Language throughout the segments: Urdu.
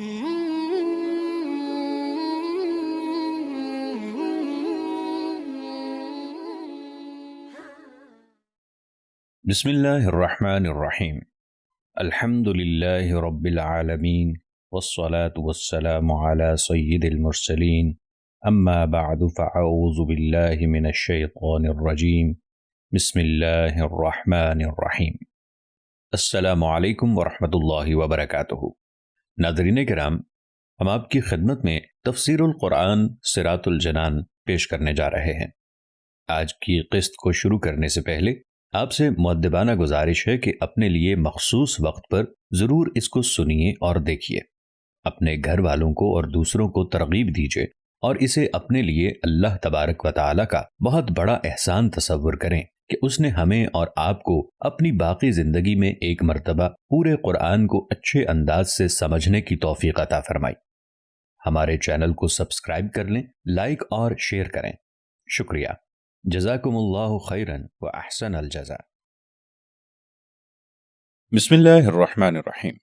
بسم اللہ الرحمن الرحیم الحمد للہ رب العالمین والصلاة والسلام علی سید المرسلین اما بعد فاعوذ باللہ من الشیطان الرجیم بسم اللہ الرحمن الرحیم۔ السلام علیکم ورحمۃ اللہ وبرکاتہ۔ ناظرین کرام، ہم آپ کی خدمت میں تفسیر القرآن صراط الجنان پیش کرنے جا رہے ہیں۔ آج کی قسط کو شروع کرنے سے پہلے آپ سے مؤدبانہ گزارش ہے کہ اپنے لیے مخصوص وقت پر ضرور اس کو سنیے اور دیکھیے، اپنے گھر والوں کو اور دوسروں کو ترغیب دیجیے اور اسے اپنے لیے اللہ تبارک و تعالی کا بہت بڑا احسان تصور کریں کہ اس نے ہمیں اور آپ کو اپنی باقی زندگی میں ایک مرتبہ پورے قرآن کو اچھے انداز سے سمجھنے کی توفیق عطا فرمائی۔ ہمارے چینل کو سبسکرائب کر لیں، لائک اور شیئر کریں۔ شکریہ۔ جزاکم اللہ خیرن و احسن الجزاء۔ بسم اللہ الرحمن الرحیم۔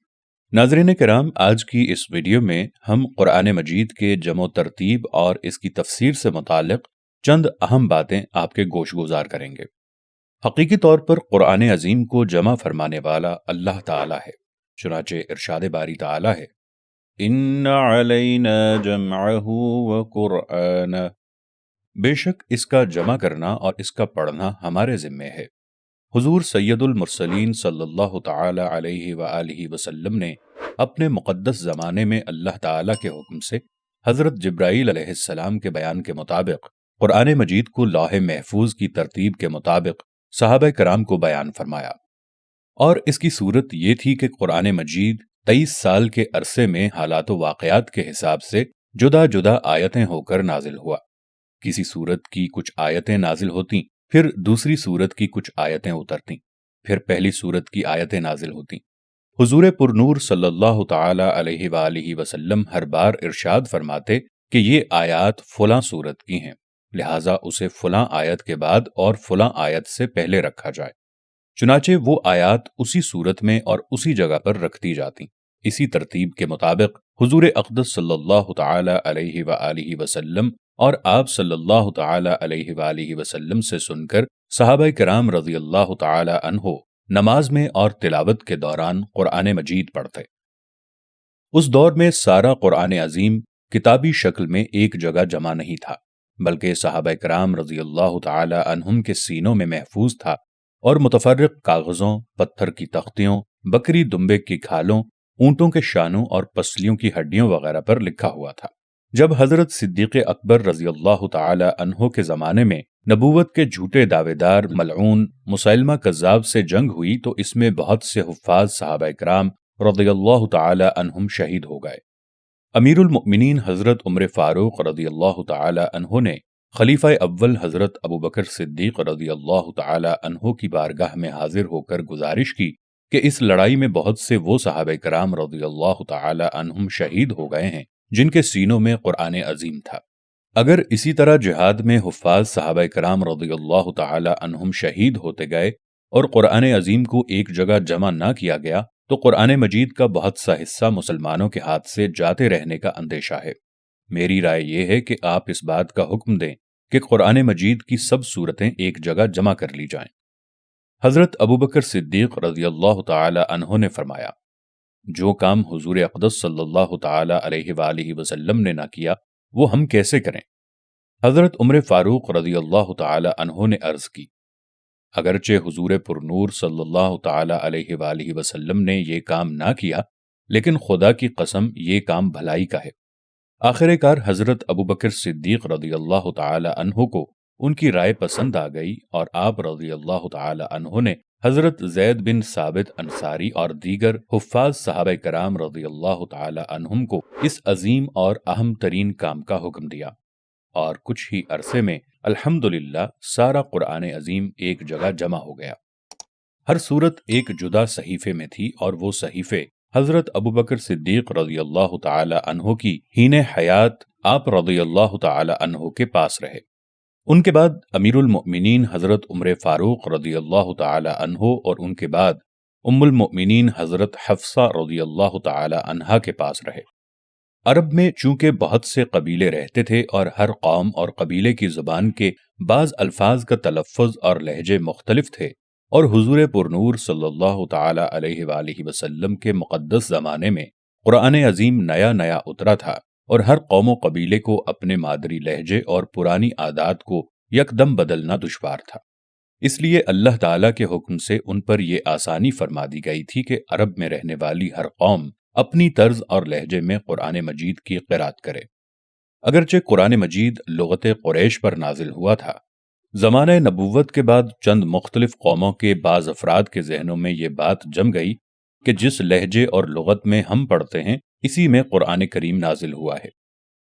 ناظرین کرام، آج کی اس ویڈیو میں ہم قرآن مجید کے جمع و ترتیب اور اس کی تفسیر سے متعلق چند اہم باتیں آپ کے گوش گزار کریں گے۔ حقیقی طور پر قرآن عظیم کو جمع فرمانے والا اللہ تعالی ہے، چنانچہ ارشاد باری تعالی ہے، ان علینا جمعہ وقرآنہ، بے شک اس کا جمع کرنا اور اس کا پڑھنا ہمارے ذمے ہے۔ حضور سید المرسلین صلی اللہ تعالی علیہ وآلہ وسلم نے اپنے مقدس زمانے میں اللہ تعالی کے حکم سے حضرت جبرائیل علیہ السلام کے بیان کے مطابق قرآن مجید کو لوح محفوظ کی ترتیب کے مطابق صحابہ کرام کو بیان فرمایا، اور اس کی صورت یہ تھی کہ قرآن مجید 23 سال کے عرصے میں حالات و واقعات کے حساب سے جدا جدا آیتیں ہو کر نازل ہوا۔ کسی سورت کی کچھ آیتیں نازل ہوتیں، پھر دوسری سورت کی کچھ آیتیں اترتیں، پھر پہلی سورت کی آیتیں نازل ہوتیں۔ حضور پرنور صلی اللہ تعالی علیہ وآلہ وسلم ہر بار ارشاد فرماتے کہ یہ آیات فلاں سورت کی ہیں، لہٰذا اسے فلاں آیت کے بعد اور فلاں آیت سے پہلے رکھا جائے۔ چنانچہ وہ آیات اسی سورت میں اور اسی جگہ پر رکھتی جاتیں۔ اسی ترتیب کے مطابق حضور اقدس صلی اللہ تعالی علیہ وآلہ وسلم اور آپ صلی اللہ تعالی علیہ وآلہ وسلم سے سن کر صحابہ کرام رضی اللہ تعالی عنہ نماز میں اور تلاوت کے دوران قرآن مجید پڑھتے۔ اس دور میں سارا قرآن عظیم کتابی شکل میں ایک جگہ جمع نہیں تھا، بلکہ صحابہ کرام رضی اللہ تعالی عنہم کے سینوں میں محفوظ تھا اور متفرق کاغذوں، پتھر کی تختیوں، بکری دمبے کی کھالوں، اونٹوں کے شانوں اور پسلیوں کی ہڈیوں وغیرہ پر لکھا ہوا تھا۔ جب حضرت صدیق اکبر رضی اللہ تعالی عنہ کے زمانے میں نبوت کے جھوٹے دعوے دار ملعون مسیلمہ کذاب سے جنگ ہوئی تو اس میں بہت سے حفاظ صحابہ کرام رضی اللہ تعالی عنہم شہید ہو گئے۔ امیر المؤمنین حضرت عمر فاروق رضی اللہ تعالی عنہ نے خلیفہ اول حضرت ابوبکر صدیق رضی اللہ تعالی عنہ کی بارگاہ میں حاضر ہو کر گزارش کی کہ اس لڑائی میں بہت سے وہ صحابہ کرام رضی اللہ تعالی عنہم شہید ہو گئے ہیں جن کے سینوں میں قرآن عظیم تھا۔ اگر اسی طرح جہاد میں حفاظ صحابہ کرام رضی اللہ تعالی عنہم شہید ہوتے گئے اور قرآن عظیم کو ایک جگہ جمع نہ کیا گیا تو قرآن مجید کا بہت سا حصہ مسلمانوں کے ہاتھ سے جاتے رہنے کا اندیشہ ہے۔ میری رائے یہ ہے کہ آپ اس بات کا حکم دیں کہ قرآن مجید کی سب سورتیں ایک جگہ جمع کر لی جائیں۔ حضرت ابوبکر صدیق رضی اللہ تعالی عنہ نے فرمایا، جو کام حضور اقدس صلی اللہ تعالی علیہ وآلہ وسلم نے نہ کیا وہ ہم کیسے کریں؟ حضرت عمر فاروق رضی اللہ تعالی عنہ نے عرض کی، اگرچہ حضور پرنور صلی اللہ تعالی علیہ وآلہ وسلم نے یہ کام نہ کیا، لیکن خدا کی قسم یہ کام بھلائی کا ہے۔ آخر کار حضرت ابوبکر صدیق رضی اللہ تعالی عنہ کو ان کی رائے پسند آ گئی اور آپ رضی اللہ تعالی عنہ نے حضرت زید بن ثابت انصاری اور دیگر حفاظ صحابہ کرام رضی اللہ تعالی عنہم کو اس عظیم اور اہم ترین کام کا حکم دیا، اور کچھ ہی عرصے میں الحمدللہ سارا قرآن عظیم ایک جگہ جمع ہو گیا۔ ہر سورت ایک جدا صحیفے میں تھی اور وہ صحیفے حضرت ابوبکر صدیق رضی اللہ تعالی عنہ کی ہین حیات آپ رضی اللہ تعالی عنہ کے پاس رہے۔ ان کے بعد امیر المؤمنین حضرت عمر فاروق رضی اللہ تعالی عنہ اور ان کے بعد ام المؤمنین حضرت حفصہ رضی اللہ تعالی عنہا کے پاس رہے۔ عرب میں چونکہ بہت سے قبیلے رہتے تھے اور ہر قوم اور قبیلے کی زبان کے بعض الفاظ کا تلفظ اور لہجے مختلف تھے، اور حضور پرنور صلی اللہ تعالی علیہ وآلہ وسلم کے مقدس زمانے میں قرآن عظیم نیا نیا اترا تھا، اور ہر قوم و قبیلے کو اپنے مادری لہجے اور پرانی عادات کو یکدم بدلنا دشوار تھا۔ اس لیے اللہ تعالیٰ کے حکم سے ان پر یہ آسانی فرما دی گئی تھی کہ عرب میں رہنے والی ہر قوم اپنی طرز اور لہجے میں قرآن مجید کی قرات کرے۔ اگرچہ قرآن مجید لغت قریش پر نازل ہوا تھا، زمانہ نبوت کے بعد چند مختلف قوموں کے بعض افراد کے ذہنوں میں یہ بات جم گئی کہ جس لہجے اور لغت میں ہم پڑھتے ہیں اسی میں قرآن کریم نازل ہوا ہے۔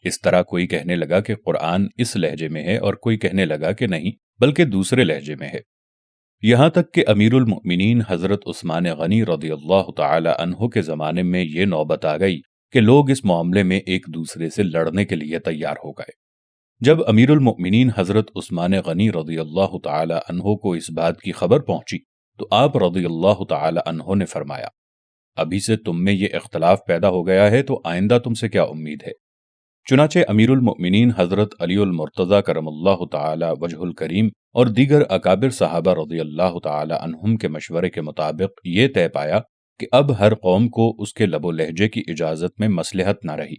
اس طرح کوئی کہنے لگا کہ قرآن اس لہجے میں ہے، اور کوئی کہنے لگا کہ نہیں بلکہ دوسرے لہجے میں ہے، یہاں تک کہ امیر المؤمنین حضرت عثمان غنی رضی اللہ تعالی عنہ کے زمانے میں یہ نوبت آ گئی کہ لوگ اس معاملے میں ایک دوسرے سے لڑنے کے لیے تیار ہو گئے۔ جب امیر المؤمنین حضرت عثمان غنی رضی اللہ تعالی عنہ کو اس بات کی خبر پہنچی تو آپ رضی اللہ تعالی عنہ نے فرمایا، ابھی سے تم میں یہ اختلاف پیدا ہو گیا ہے تو آئندہ تم سے کیا امید ہے؟ چنانچہ امیر المؤمنین حضرت علی المرتضی کرم اللہ تعالی وجہ الکریم اور دیگر اکابر صحابہ رضی اللہ تعالی عنہم کے مشورے کے مطابق یہ طے پایا کہ اب ہر قوم کو اس کے لب و لہجے کی اجازت میں مصلحت نہ رہی،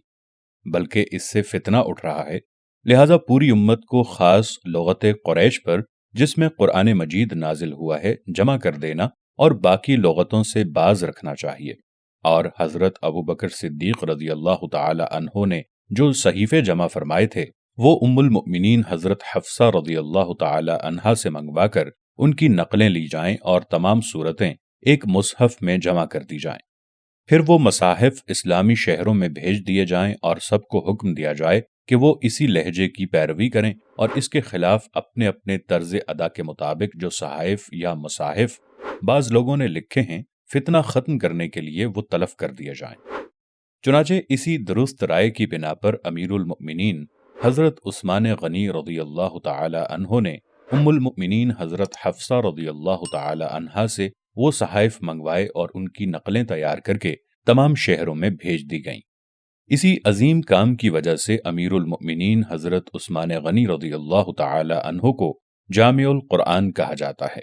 بلکہ اس سے فتنہ اٹھ رہا ہے، لہذا پوری امت کو خاص لغت قریش پر جس میں قرآن مجید نازل ہوا ہے جمع کر دینا اور باقی لغتوں سے باز رکھنا چاہیے۔ اور حضرت ابوبکر صدیق رضی اللہ تعالی عنہ نے جو صحیفے جمع فرمائے تھے وہ ام المؤمنین حضرت حفصہ رضی اللہ تعالی عنہا سے منگوا کر ان کی نقلیں لی جائیں اور تمام صورتیں ایک مصحف میں جمع کر دی جائیں۔ پھر وہ مصاحف اسلامی شہروں میں بھیج دیے جائیں اور سب کو حکم دیا جائے کہ وہ اسی لہجے کی پیروی کریں، اور اس کے خلاف اپنے اپنے طرز ادا کے مطابق جو صحائف یا مصاحف بعض لوگوں نے لکھے ہیں فتنہ ختم کرنے کے لیے وہ تلف کر دیے جائیں۔ چنانچہ اسی درست رائے کی بنا پر امیر المؤمنین حضرت عثمان غنی رضی اللہ تعالی عنہ نے ام المؤمنین حضرت حفصہ رضی اللہ تعالی عنہا سے وہ صحائف منگوائے اور ان کی نقلیں تیار کر کے تمام شہروں میں بھیج دی گئیں۔ اسی عظیم کام کی وجہ سے امیر المؤمنین حضرت عثمان غنی رضی اللہ تعالی عنہ کو جامع القرآن کہا جاتا ہے۔